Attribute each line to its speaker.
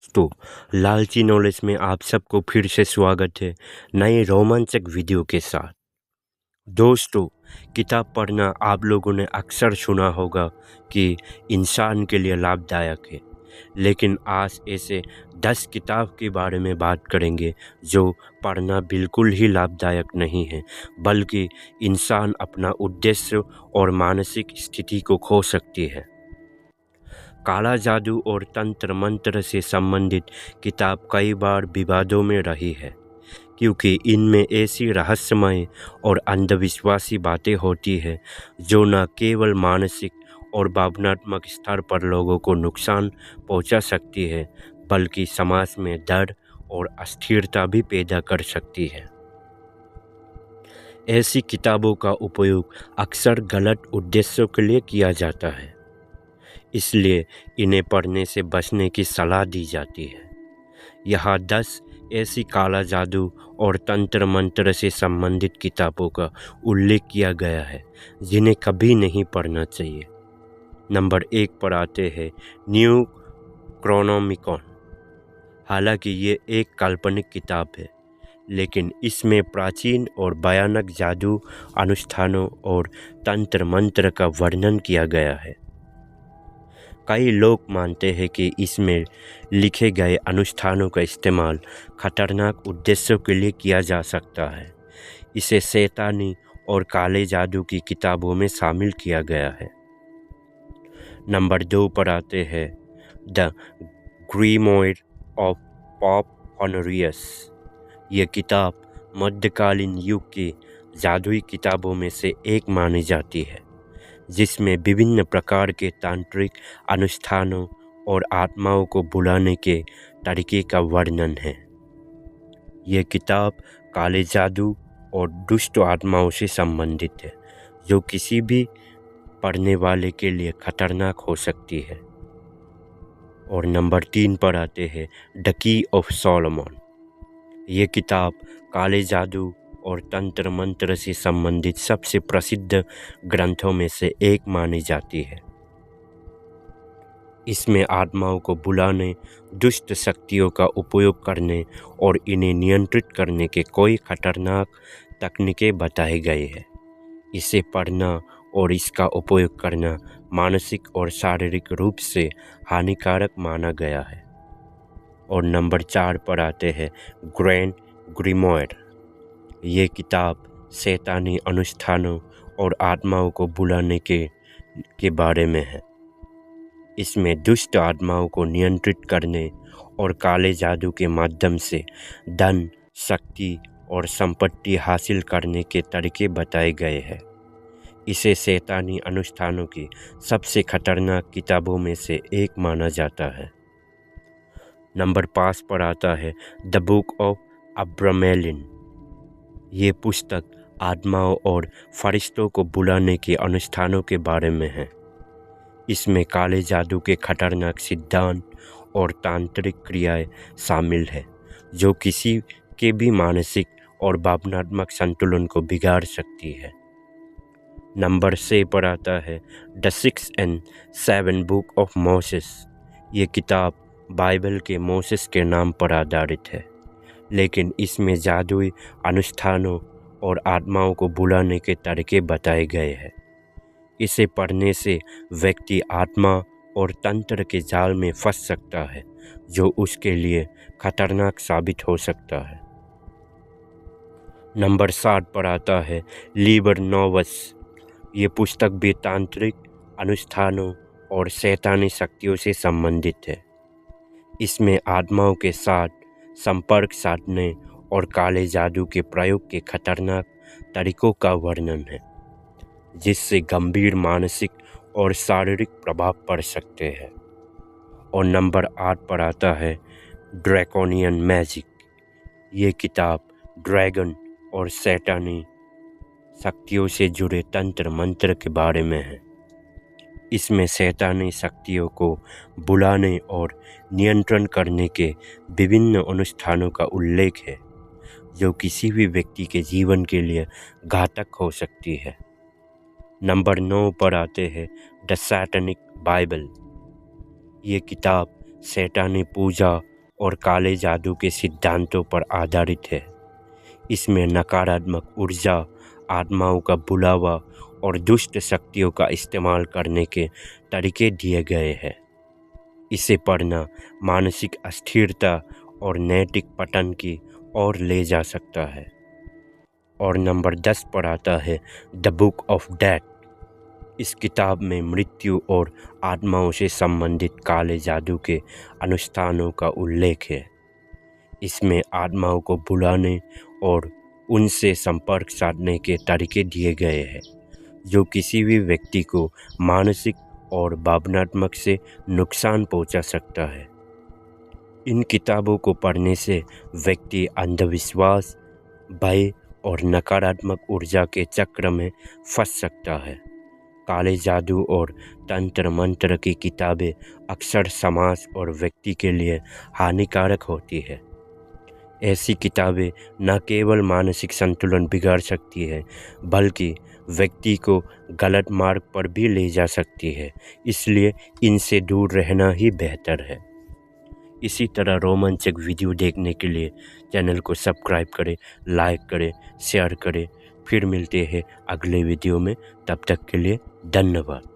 Speaker 1: दोस्तों, लालची नॉलेज में आप सबको फिर से स्वागत है नए रोमांचक वीडियो के साथ। दोस्तों, किताब पढ़ना आप लोगों ने अक्सर सुना होगा कि इंसान के लिए लाभदायक है, लेकिन आज ऐसे 10 किताब के बारे में बात करेंगे जो पढ़ना बिल्कुल ही लाभदायक नहीं है, बल्कि इंसान अपना उद्देश्य और मानसिक स्थिति को खो सकती है। काला जादू और तंत्र मंत्र से संबंधित किताब कई बार विवादों में रही है, क्योंकि इनमें ऐसी रहस्यमय और अंधविश्वासी बातें होती हैं जो न केवल मानसिक और भावनात्मक स्तर पर लोगों को नुकसान पहुंचा सकती है, बल्कि समाज में डर और अस्थिरता भी पैदा कर सकती है। ऐसी किताबों का उपयोग अक्सर गलत उद्देश्यों के लिए किया जाता है, इसलिए इन्हें पढ़ने से बचने की सलाह दी जाती है। यहाँ 10 ऐसी काला जादू और तंत्र मंत्र से संबंधित किताबों का उल्लेख किया गया है जिन्हें कभी नहीं पढ़ना चाहिए। नंबर 1 पर आते हैं न्यू क्रोनोमिकॉन। हालांकि ये एक काल्पनिक किताब है, लेकिन इसमें प्राचीन और भयानक जादू अनुष्ठानों और तंत्र मंत्र का वर्णन किया गया है। कई लोग मानते हैं कि इसमें लिखे गए अनुष्ठानों का इस्तेमाल खतरनाक उद्देश्यों के लिए किया जा सकता है। इसे शैतानी और काले जादू की किताबों में शामिल किया गया है। नंबर 2 पर आते हैं द ग्रीमोयर ऑफ पॉप ऑनरियस। यह किताब मध्यकालीन युग की जादुई किताबों में से एक मानी जाती है, जिसमें विभिन्न प्रकार के तांत्रिक अनुष्ठानों और आत्माओं को बुलाने के तरीके का वर्णन है। यह किताब काले जादू और दुष्ट आत्माओं से संबंधित है, जो किसी भी पढ़ने वाले के लिए खतरनाक हो सकती है। और नंबर 3 पर आते हैं द की ऑफ सोलोमन। यह किताब काले जादू और तंत्र मंत्र से संबंधित सबसे प्रसिद्ध ग्रंथों में से एक मानी जाती है। इसमें आत्माओं को बुलाने, दुष्ट शक्तियों का उपयोग करने और इन्हें नियंत्रित करने के कई खतरनाक तकनीकें बताई गई है। इसे पढ़ना और इसका उपयोग करना मानसिक और शारीरिक रूप से हानिकारक माना गया है। और नंबर 4 पर आते हैं ग्रैंड ग्रीमोयर। ये किताब शैतानी अनुष्ठानों और आत्माओं को बुलाने के बारे में है। इसमें दुष्ट आत्माओं को नियंत्रित करने और काले जादू के माध्यम से धन, शक्ति और संपत्ति हासिल करने के तरीके बताए गए हैं। इसे शैतानी अनुष्ठानों की सबसे खतरनाक किताबों में से एक माना जाता है। नंबर 5 पर आता है द बुक ऑफ अब्रामेलिन। ये पुस्तक आत्माओं और फरिश्तों को बुलाने के अनुष्ठानों के बारे में है। इसमें काले जादू के खतरनाक सिद्धांत और तांत्रिक क्रियाएं शामिल है, जो किसी के भी मानसिक और भावनात्मक संतुलन को बिगाड़ सकती है। नंबर 6 पर आता है the 6 and 7 book of Moses. ये किताब बाइबल के मोसेस के नाम पर आधारित है, लेकिन इसमें जादुई अनुष्ठानों और आत्माओं को बुलाने के तरीके बताए गए हैं। इसे पढ़ने से व्यक्ति आत्मा और तंत्र के जाल में फंस सकता है, जो उसके लिए खतरनाक साबित हो सकता है। नंबर 7 पर आता है लिबर नोवस। ये पुस्तक भी तांत्रिक अनुष्ठानों और शैतानी शक्तियों से संबंधित है। इसमें आत्माओं के साथ संपर्क साधने और काले जादू के प्रयोग के खतरनाक तरीकों का वर्णन है, जिससे गंभीर मानसिक और शारीरिक प्रभाव पड़ सकते हैं। और नंबर 8 पर आता है ड्रैकोनियन मैजिक। ये किताब ड्रैगन और शैतानी शक्तियों से जुड़े तंत्र मंत्र के बारे में है। इसमें शैतानी शक्तियों को बुलाने और नियंत्रण करने के विभिन्न अनुष्ठानों का उल्लेख है, जो किसी भी व्यक्ति के जीवन के लिए घातक हो सकती है। नंबर 9 पर आते हैं द सैटनिक बाइबल। ये किताब शैतानी पूजा और काले जादू के सिद्धांतों पर आधारित है। इसमें नकारात्मक ऊर्जा, आत्माओं का बुलावा और दुष्ट शक्तियों का इस्तेमाल करने के तरीके दिए गए हैं। इसे पढ़ना मानसिक अस्थिरता और नैतिक पतन की ओर ले जा सकता है। और नंबर 10 पर आता है द बुक ऑफ डेथ। इस किताब में मृत्यु और आत्माओं से संबंधित काले जादू के अनुष्ठानों का उल्लेख है। इसमें आत्माओं को बुलाने और उनसे संपर्क साधने के तरीके दिए गए हैं, जो किसी भी व्यक्ति को मानसिक और भावनात्मक से नुकसान पहुंचा सकता है। इन किताबों को पढ़ने से व्यक्ति अंधविश्वास, भय और नकारात्मक ऊर्जा के चक्र में फंस सकता है। काले जादू और तंत्र मंत्र की किताबें अक्सर समाज और व्यक्ति के लिए हानिकारक होती है। ऐसी किताबें न केवल मानसिक संतुलन बिगाड़ सकती है, बल्कि व्यक्ति को गलत मार्ग पर भी ले जा सकती है। इसलिए इनसे दूर रहना ही बेहतर है। इसी तरह रोमांचक वीडियो देखने के लिए चैनल को सब्सक्राइब करें, लाइक करें, शेयर करें। फिर मिलते हैं अगले वीडियो में। तब तक के लिए धन्यवाद।